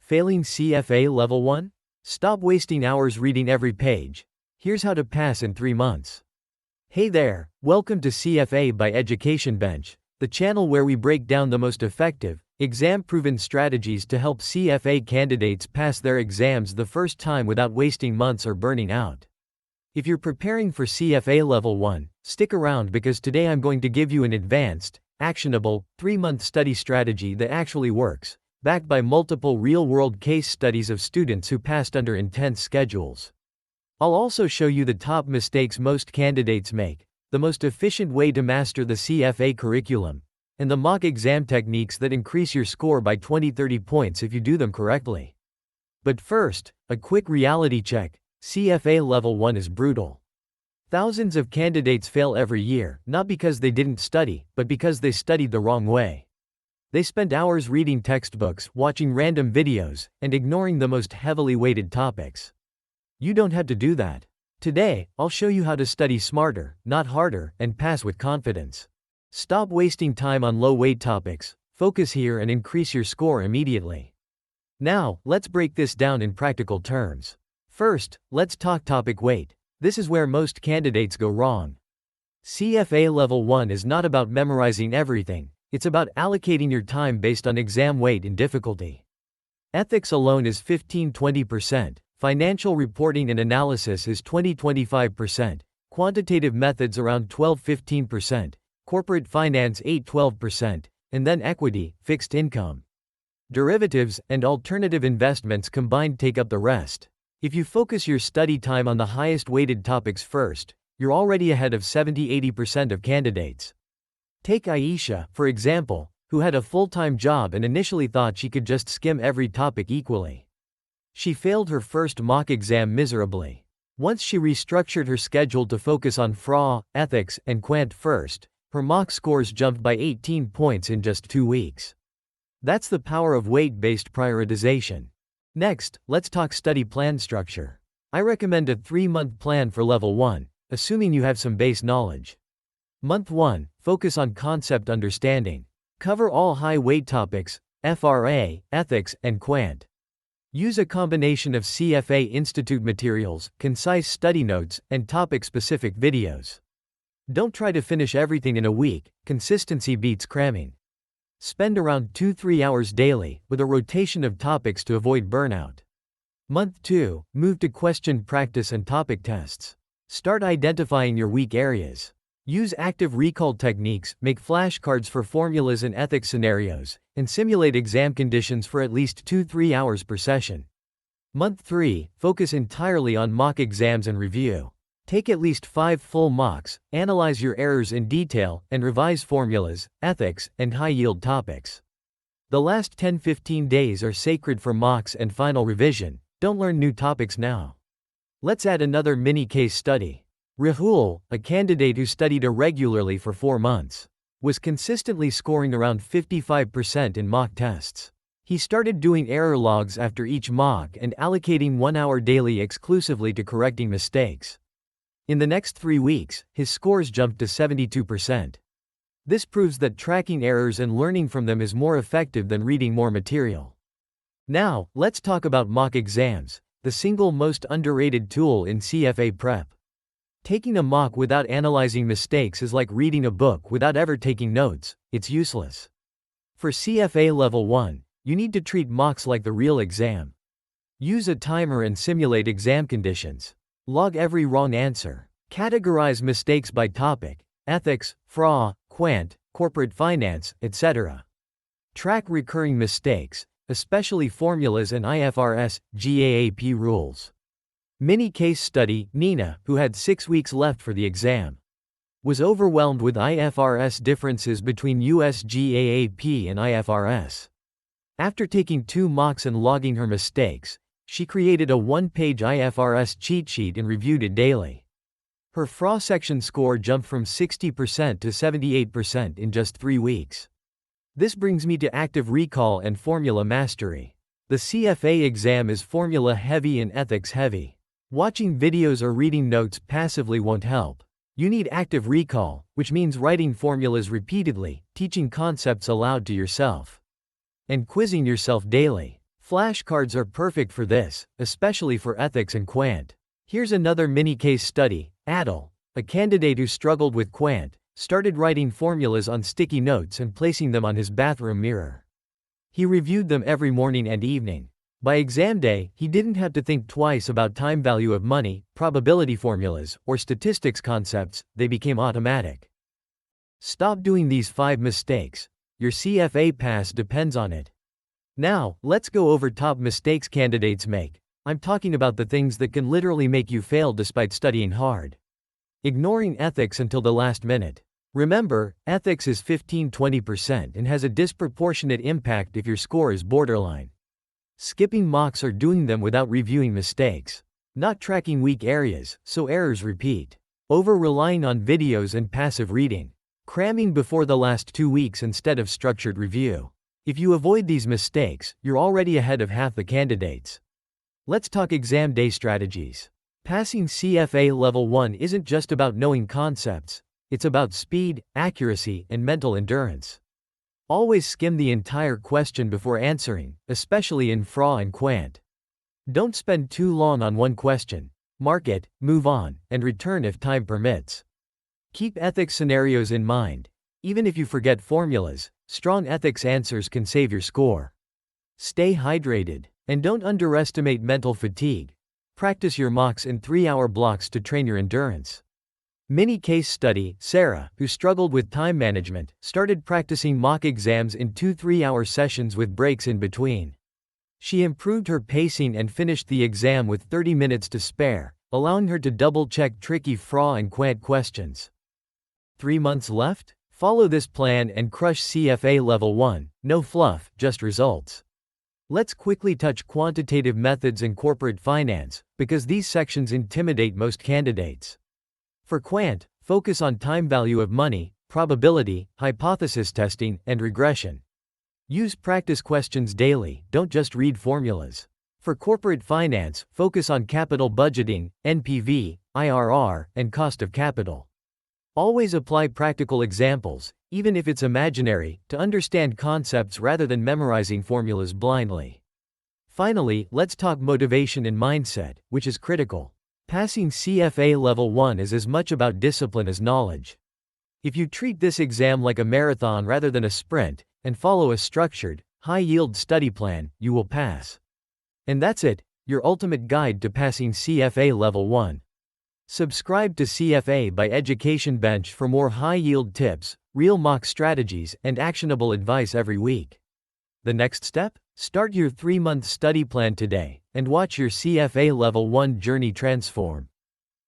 Failing CFA Level 1? Stop wasting hours reading every page. Here's how to pass in 3 months. Hey there, welcome to CFA by Education Bench, the channel where we break down the most effective, exam-proven strategies to help CFA candidates pass their exams the first time without wasting months or burning out. If you're preparing for CFA Level 1, stick around because today I'm going to give you an advanced, actionable, 3-month study strategy that actually works, backed by multiple real-world case studies of students who passed under intense schedules. I'll also show you the top mistakes most candidates make, the most efficient way to master the CFA curriculum, and the mock exam techniques that increase your score by 20-30 points if you do them correctly. But first, a quick reality check. CFA Level 1 is brutal. Thousands of candidates fail every year, not because they didn't study, but because they studied the wrong way. They spent hours reading textbooks, watching random videos, and ignoring the most heavily weighted topics. You don't have to do that. Today, I'll show you how to study smarter, not harder, and pass with confidence. Stop wasting time on low-weight topics, focus here and increase your score immediately. Now, let's break this down in practical terms. First, let's talk topic weight. This is where most candidates go wrong. CFA Level 1 is not about memorizing everything, it's about allocating your time based on exam weight and difficulty. Ethics alone is 15-20%, financial reporting and analysis is 20-25%, quantitative methods around 12-15%, corporate finance 8-12%, and then equity, fixed income, derivatives, and alternative investments combined take up the rest. If you focus your study time on the highest weighted topics first, you're already ahead of 70-80% of candidates. Take Aisha, for example, who had a full-time job and initially thought she could just skim every topic equally. She failed her first mock exam miserably. Once she restructured her schedule to focus on FRA, ethics, and quant first, her mock scores jumped by 18 points in just 2 weeks. That's the power of weight-based prioritization. Next, let's talk study plan structure. I recommend a 3-month plan for Level 1, assuming you have some base knowledge. Month 1, focus on concept understanding. Cover all high-weight topics, FRA, ethics, and quant. Use a combination of CFA Institute materials, concise study notes, and topic-specific videos. Don't try to finish everything in a week, consistency beats cramming. Spend around 2-3 hours daily, with a rotation of topics to avoid burnout. Month 2, move to question practice and topic tests. Start identifying your weak areas. Use active recall techniques, make flashcards for formulas and ethics scenarios, and simulate exam conditions for at least 2-3 hours per session. Month 3, focus entirely on mock exams and review. Take at least 5 full mocks, analyze your errors in detail, and revise formulas, ethics, and high-yield topics. The last 10-15 days are sacred for mocks and final revision. Don't learn new topics now. Let's add another mini case study. Rahul, a candidate who studied irregularly for 4 months, was consistently scoring around 55% in mock tests. He started doing error logs after each mock and allocating 1 hour daily exclusively to correcting mistakes. In the next 3 weeks, his scores jumped to 72%. This proves that tracking errors and learning from them is more effective than reading more material. Now, let's talk about mock exams, the single most underrated tool in CFA prep. Taking a mock without analyzing mistakes is like reading a book without ever taking notes. It's useless. For CFA Level 1, you need to treat mocks like the real exam. Use a timer and simulate exam conditions. Log every wrong answer. Categorize mistakes by topic, ethics, FRA, quant, corporate finance, etc. Track recurring mistakes, especially formulas and IFRS, GAAP rules. Mini case study, Nina, who had 6 weeks left for the exam, was overwhelmed with IFRS differences between US GAAP and IFRS. After taking 2 mocks and logging her mistakes, she created a 1-page IFRS cheat sheet and reviewed it daily. Her FRA section score jumped from 60% to 78% in just 3 weeks. This brings me to active recall and formula mastery. The CFA exam is formula heavy and ethics heavy. Watching videos or reading notes passively won't help. You need active recall, which means writing formulas repeatedly, teaching concepts aloud to yourself, and quizzing yourself daily. Flashcards are perfect for this, especially for ethics and quant. Here's another mini case study. Adil, a candidate who struggled with quant, started writing formulas on sticky notes and placing them on his bathroom mirror. He reviewed them every morning and evening. By exam day, he didn't have to think twice about time value of money, probability formulas, or statistics concepts, they became automatic. Stop doing these 5 mistakes. Your CFA pass depends on it. Now, let's go over top mistakes candidates make. I'm talking about the things that can literally make you fail despite studying hard. Ignoring ethics until the last minute. Remember, ethics is 15–20% and has a disproportionate impact if your score is borderline. Skipping mocks or doing them without reviewing mistakes. Not tracking weak areas, so errors repeat. Over-relying on videos and passive reading. Cramming before the last 2 weeks instead of structured review. If you avoid these mistakes, you're already ahead of half the candidates. Let's talk exam day strategies. Passing CFA Level 1 isn't just about knowing concepts, it's about speed, accuracy, and mental endurance. Always skim the entire question before answering, especially in FRA and quant. Don't spend too long on one question. Mark it, move on, and return if time permits. Keep ethics scenarios in mind. Even if you forget formulas, strong ethics answers can save your score. Stay hydrated, and don't underestimate mental fatigue. Practice your mocks in 3-hour blocks to train your endurance. Mini case study. Sarah, who struggled with time management, started practicing mock exams in 2 3-hour sessions with breaks in between. She improved her pacing and finished the exam with 30 minutes to spare, allowing her to double-check tricky FRA and quant questions. 3 months left? Follow this plan and crush CFA Level 1, no fluff, just results. Let's quickly touch quantitative methods and corporate finance, because these sections intimidate most candidates. For quant, focus on time value of money, probability, hypothesis testing, and regression. Use practice questions daily, don't just read formulas. For corporate finance, focus on capital budgeting, NPV, IRR, and cost of capital. Always apply practical examples, even if it's imaginary, to understand concepts rather than memorizing formulas blindly. Finally, let's talk motivation and mindset, which is critical. Passing CFA Level 1 is as much about discipline as knowledge. If you treat this exam like a marathon rather than a sprint, and follow a structured, high-yield study plan, you will pass. And that's it, your ultimate guide to passing CFA Level 1. Subscribe to CFA by Education Bench for more high-yield tips, real mock strategies, and actionable advice every week. The next step? Start your 3-month study plan today, and watch your CFA Level 1 journey transform.